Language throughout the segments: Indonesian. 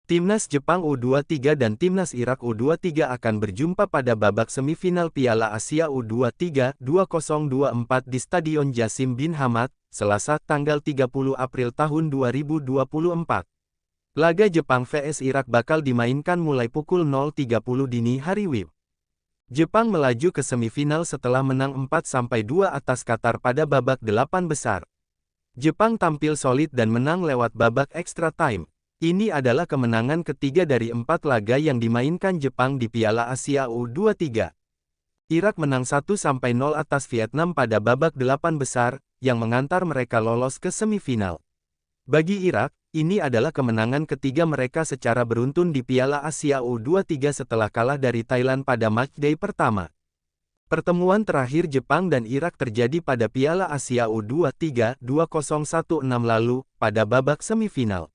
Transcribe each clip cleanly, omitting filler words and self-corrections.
Timnas Jepang U23 dan Timnas Irak U23 akan berjumpa pada babak semifinal Piala Asia U23 2024 di Stadion Jasim bin Hamad, Selasa, tanggal 30 April tahun 2024. Laga Jepang vs Irak bakal dimainkan mulai pukul 0.30 dini hari WIB. Jepang melaju ke semifinal setelah menang 4-2 atas Qatar pada babak 8 besar. Jepang tampil solid dan menang lewat babak extra time. Ini adalah kemenangan ketiga dari 4 laga yang dimainkan Jepang di Piala Asia U23. Irak menang 1-0 atas Vietnam pada babak 8 besar, yang mengantar mereka lolos ke semifinal. Bagi Irak, ini adalah kemenangan ketiga mereka secara beruntun di Piala Asia U23 setelah kalah dari Thailand pada matchday pertama. Pertemuan terakhir Jepang dan Irak terjadi pada Piala Asia U23 2016 lalu, pada babak semifinal.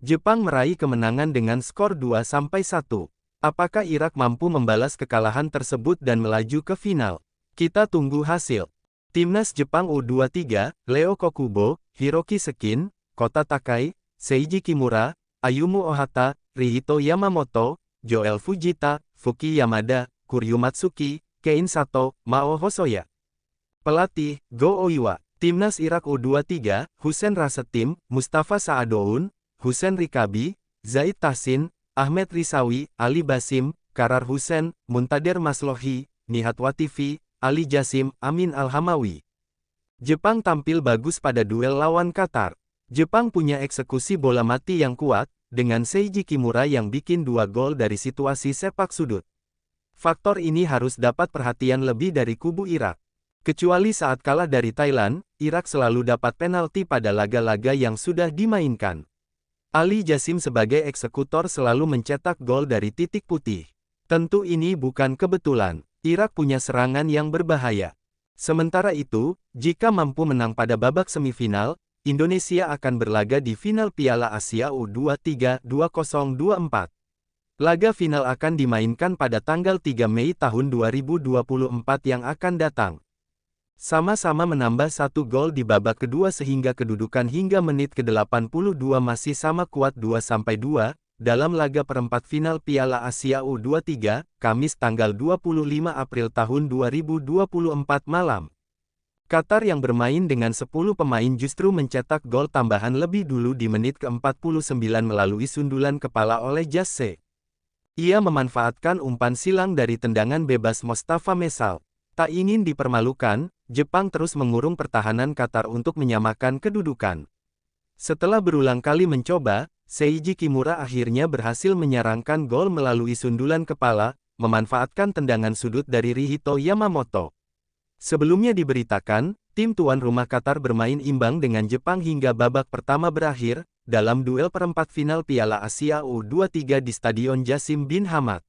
Jepang meraih kemenangan dengan skor 2-1. Apakah Irak mampu membalas kekalahan tersebut dan melaju ke final? Kita tunggu hasil. Timnas Jepang U23, Leo Kokubo, Hiroki Sekin, Kota Takai, Seiji Kimura, Ayumu Ohata, Rihito Yamamoto, Joel Fujita, Fuki Yamada, Kuryu Matsuki, Kein Sato, Mao Hosoya. Pelatih, Go Oiwa. Timnas Irak U23, Hussein Rasetim, Mustafa Saadoun, Hussein Rikabi, Zaid Tahsin, Ahmed Risawi, Ali Basim, Karar Hussein, Muntader Maslohi, Nihat Watifi, Ali Jasim, Amin Al-Hamawi. Jepang tampil bagus pada duel lawan Qatar. Jepang punya eksekusi bola mati yang kuat, dengan Seiji Kimura yang bikin 2 gol dari situasi sepak sudut. Faktor ini harus dapat perhatian lebih dari kubu Irak. Kecuali saat kalah dari Thailand, Irak selalu dapat penalti pada laga-laga yang sudah dimainkan. Ali Jasim sebagai eksekutor selalu mencetak gol dari titik putih. Tentu ini bukan kebetulan. Irak punya serangan yang berbahaya. Sementara itu, jika mampu menang pada babak semifinal, Indonesia akan berlaga di final Piala Asia U23 2024. Laga final akan dimainkan pada tanggal 3 Mei tahun 2024 yang akan datang. Sama-sama menambah 1 gol di babak kedua sehingga kedudukan hingga menit ke-82 masih sama kuat 2-2, dalam laga perempat final Piala Asia U23, Kamis tanggal 25 April tahun 2024 malam. Qatar yang bermain dengan 10 pemain justru mencetak gol tambahan lebih dulu di menit ke-49 melalui sundulan kepala oleh Jasse. Ia memanfaatkan umpan silang dari tendangan bebas Mostafa Mesal. Tak ingin dipermalukan, Jepang terus mengurung pertahanan Qatar untuk menyamakan kedudukan. Setelah berulang kali mencoba, Seiji Kimura akhirnya berhasil menyarangkan gol melalui sundulan kepala, memanfaatkan tendangan sudut dari Rihito Yamamoto. Sebelumnya diberitakan, tim tuan rumah Qatar bermain imbang dengan Jepang hingga babak pertama berakhir, dalam duel perempat final Piala Asia U23 di Stadion Jasim bin Hamad.